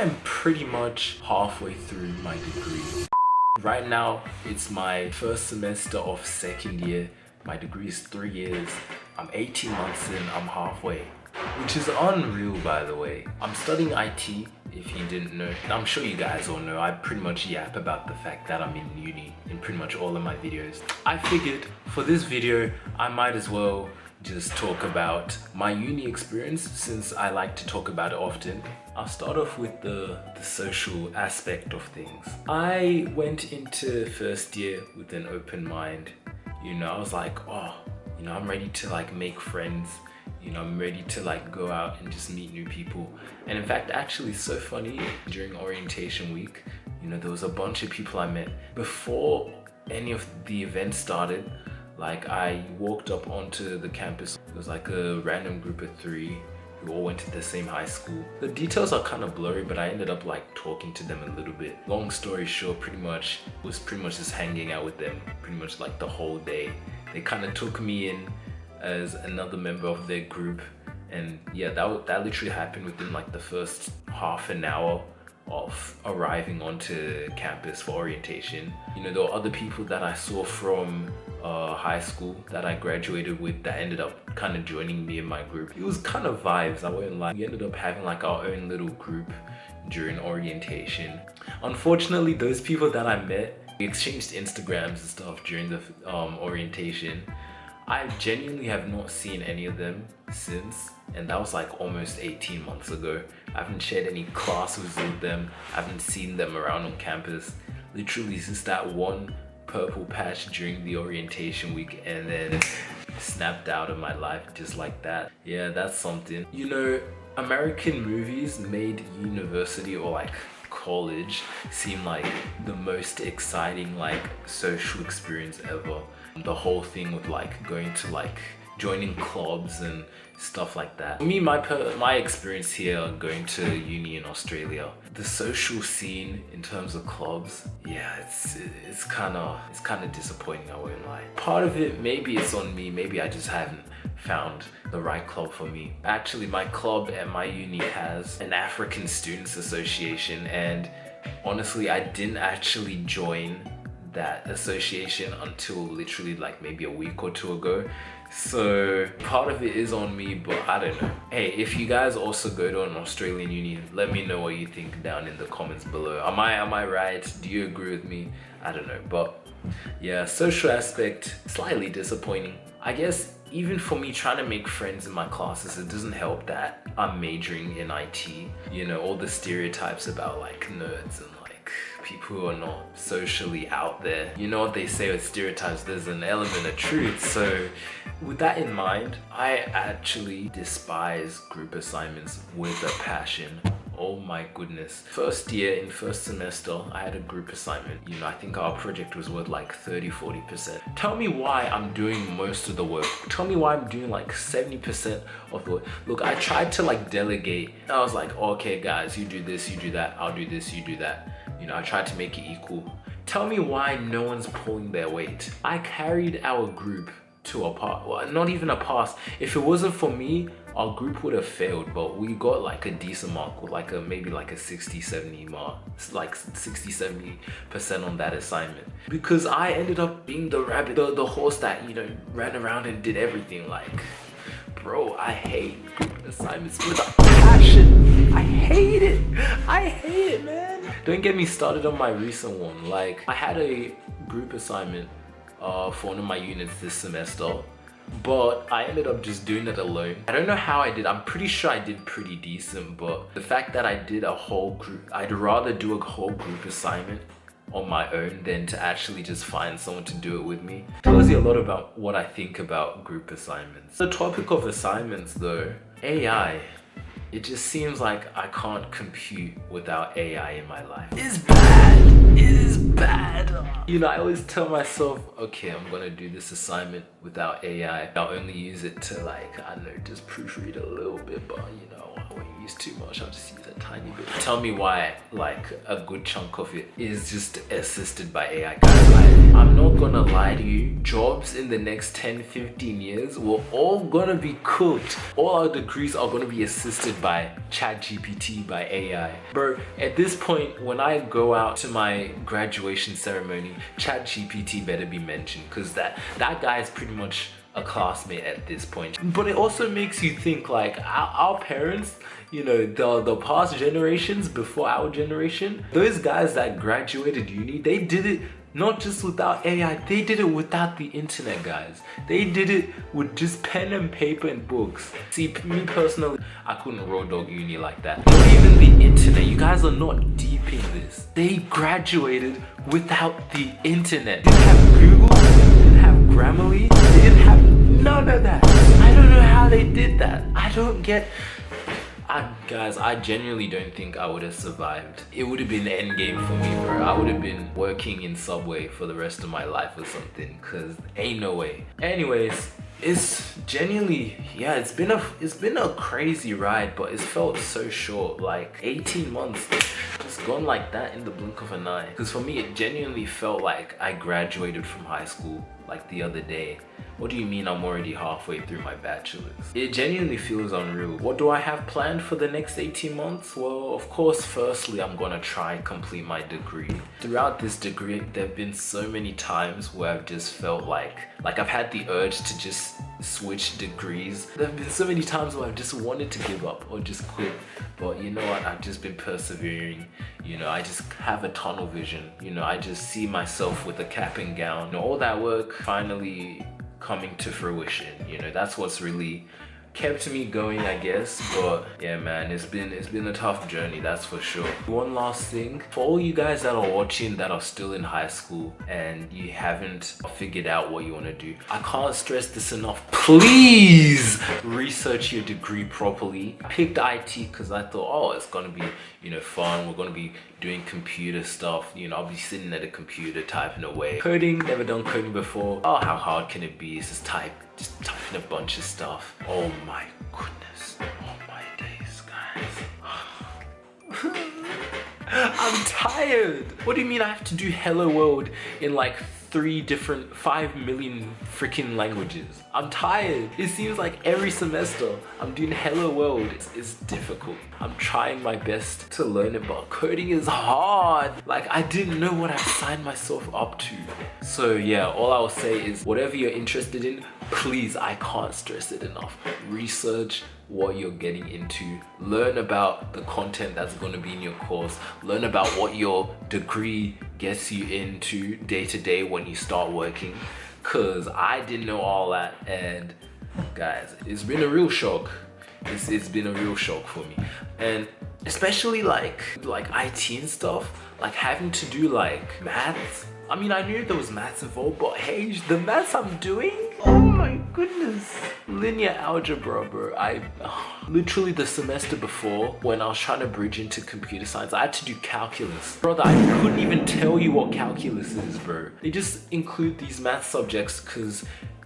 am pretty much halfway through my degree. Right now, it's my first semester of second year. My degree is 3 years. I'm 18 months in, I'm halfway. Which is unreal, by the way. I'm studying IT, if you didn't know. I'm sure you guys all know, I pretty much yap about the fact that I'm in uni in pretty much all of my videos. I figured for this video, I might as well just talk about my uni experience since I like to talk about it often. I'll start off with the social aspect of things. I went into first year with an open mind. You know, I was like, oh, you know, I'm ready to like make friends. You know, I'm ready to like go out and just meet new people. And in fact, actually so funny, during orientation week, you know, there was a bunch of people I met. Before any of the events started, like I walked up onto the campus. It was like a random group of 3 who all went to the same high school. The details are kind of blurry, but I ended up like talking to them a little bit. Long story short, pretty much just hanging out with them pretty much like the whole day. They kind of took me in as another member of their group, and yeah, that literally happened within like the first half an hour of arriving onto campus for orientation. You know, there were other people that I saw from high school that I graduated with that ended up kind of joining me in my group. It was kind of vibes, I wouldn't lie. We ended up having like our own little group during orientation. Unfortunately, those people that I met, we exchanged Instagrams and stuff during the orientation. I genuinely have not seen any of them since, and that was like almost 18 months ago. I haven't shared any classes with them. I haven't seen them around on campus. Literally since that one purple patch during the orientation week, and then snapped out of my life just like that. Yeah, that's something. You know, American movies made university or like college seem like the most exciting like social experience ever. The whole thing with like going to like joining clubs and stuff like that. For me, my experience here going to uni in Australia, the social scene in terms of clubs, yeah, it's kind of disappointing, I won't lie. Part of it, maybe it's on me, maybe I just haven't found the right club for me. Actually, my club at my uni has an African Students Association, and honestly, I didn't actually join that association until literally like maybe a week or 2 ago. So part of it is on me, but I don't know. Hey, if you guys also go to an Australian uni, let me know what you think down in the comments below. Am I right? Do you agree with me? I don't know, but yeah, social aspect, slightly disappointing. I guess even for me trying to make friends in my classes, it doesn't help that I'm majoring in IT. You know, all the stereotypes about like nerds and people who are not socially out there. You know what they say with stereotypes, there's an element of truth. So with that in mind, I actually despise group assignments with a passion. Oh my goodness. First year in first semester, I had a group assignment. You know, I think our project was worth like 30-40%. Tell me why I'm doing most of the work. Tell me why I'm doing like 70% of the work. Look, I tried to like delegate. I was like, okay guys, you do this, you do that, I'll do this, you do that. You know, I tried to make it equal. Tell me why no one's pulling their weight. I carried our group to a pass. Well, not even a pass. If it wasn't for me, our group would have failed, but we got like a decent mark with like maybe like a 60-70 mark. It's like 60-70% on that assignment. Because I ended up being the rabbit, the horse that, you know, ran around and did everything. Like, bro, I hate group assignments with a passion. I hate it. I hate it, man. Don't get me started on my recent one. Like, I had a group assignment for one of my units this semester, but I ended up just doing it alone. I don't know how I did. I'm pretty sure I did pretty decent, but the fact that I did a whole group, I'd rather do a whole group assignment on my own than to actually just find someone to do it with me. It tells you a lot about what I think about group assignments. The topic of assignments though, AI. It just seems like I can't compute without AI in my life. It's bad. It is bad. You know, I always tell myself, okay, I'm gonna do this assignment without AI. I'll only use it to like, I don't know, just proofread a little bit, but you know, won't use too much, I'll just use a tiny bit. Tell me why like a good chunk of it is just assisted by AI. Guys, I'm not gonna lie to you, jobs in the next 10-15 years we're all gonna be cooked. All our degrees are gonna be assisted by ChatGPT, by AI. Bro, at this point, when I go out to my graduation ceremony, ChatGPT better be mentioned, because that guy is pretty much a classmate at this point. But it also makes you think, like, our parents, you know, the past generations before our generation, those guys that graduated uni, they did it not just without AI, they did it without the internet, guys. They did it with just pen and paper and books. See, me personally, I couldn't road dog uni like that. Not even the internet. You guys are not deep in this. They graduated without the internet. They didn't have Google, they didn't have Grammarly, they didn't have none of that. I don't know how they did that. I don't get... guys, I genuinely don't think I would have survived. It would have been the end game for me, bro. I would have been working in Subway for the rest of my life or something, cause ain't no way. Anyways, it's genuinely, yeah, it's been a crazy ride, but it's felt so short. Like 18 months, it's gone like that in the blink of an eye. Cause for me, it genuinely felt like I graduated from high school like the other day. What do you mean I'm already halfway through my bachelor's? It genuinely feels unreal. What do I have planned for the next 18 months? Well, of course, firstly, I'm gonna try complete my degree. Throughout this degree, there have been so many times where I've just felt like I've had the urge to just switch degrees. There have been so many times where I've just wanted to give up or just quit. But you know what? I've just been persevering. You know, I just have a tunnel vision. You know, I just see myself with a cap and gown. You know, all that work finally coming to fruition. You know, that's what's really kept me going, I guess. But yeah, man, it's been a tough journey, that's for sure. One last thing, for all you guys that are watching that are still in high school and you haven't figured out what you want to do, I can't stress this enough. Please research your degree properly. I picked IT because I thought, oh, it's gonna be, you know, fun. We're gonna be doing computer stuff. You know, I'll be sitting at a computer typing away. Coding, never done coding before. Oh, how hard can it be? It's just typing a bunch of stuff. Oh my goodness. Oh my days, guys. I'm tired. What do you mean I have to do Hello World in like 5 million freaking languages? I'm tired. It seems like every semester I'm doing Hello World. It's difficult. I'm trying my best to learn it, but coding is hard. Like, I didn't know what I signed myself up to. So yeah, all I'll say is whatever you're interested in, please, I can't stress it enough. Research what you're getting into. Learn about the content that's going to be in your course. Learn about what your degree gets you into day to day when you start working. Cause I didn't know all that, and guys, it's been a real shock. It's been a real shock for me, and especially like IT and stuff, like having to do like maths. I mean, I knew there was maths involved, but hey, the maths I'm doing, oh my goodness. Linear algebra, bro. Literally the semester before, when I was trying to bridge into computer science, I had to do calculus. Brother, I couldn't even tell you what calculus is, bro. They just include these math subjects because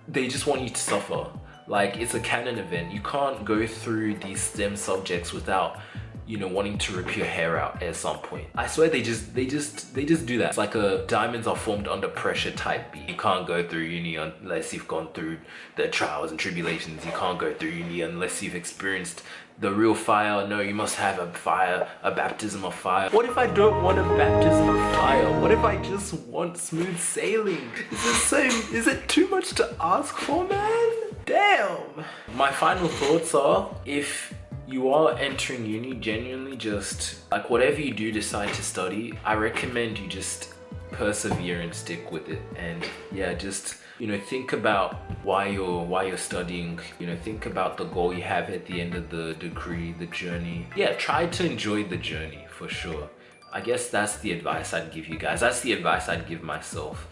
they just want you to suffer. Like, it's a canon event. You can't go through these STEM subjects without, you know, wanting to rip your hair out at some point. I swear they just do that. It's like a diamonds are formed under pressure type beat. You can't go through uni unless you've gone through the trials and tribulations. You can't go through uni unless you've experienced the real fire. No, you must have a fire, a baptism of fire. What if I don't want a baptism of fire? What if I just want smooth sailing? Is it too much to ask for, man? Damn. My final thoughts are, if you are entering uni, genuinely just like whatever you do decide to study, I recommend you just persevere and stick with it. And yeah, just, you know, think about why you're studying. You know, think about the goal you have at the end of the degree, the journey. Yeah, try to enjoy the journey for sure. I guess that's the advice I'd give you guys. That's the advice I'd give myself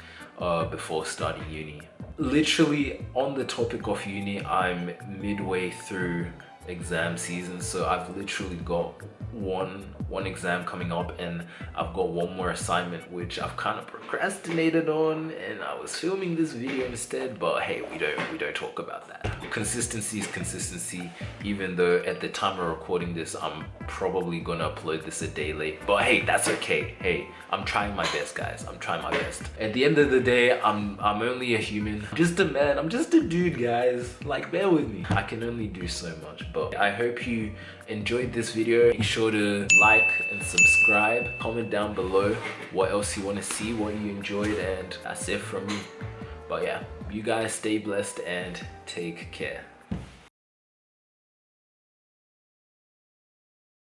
before starting uni. Literally, on the topic of uni, I'm midway through exam season, so I've literally got one exam coming up, and I've got one more assignment which I've kind of procrastinated on, and I was filming this video instead, but hey, we don't talk about that. Consistency is consistency, even though at the time of recording this I'm probably gonna upload this a day late, but hey, that's okay. Hey, I'm trying my best, guys. I'm trying my best. At the end of the day, I'm only a human, just a man. I'm just a dude, guys. Like, bear with me. I can only do so much, but I hope you enjoyed this video. Make sure to like and subscribe. Comment down below what else you want to see, what you enjoyed, and that's it from me. But yeah, you guys stay blessed and take care.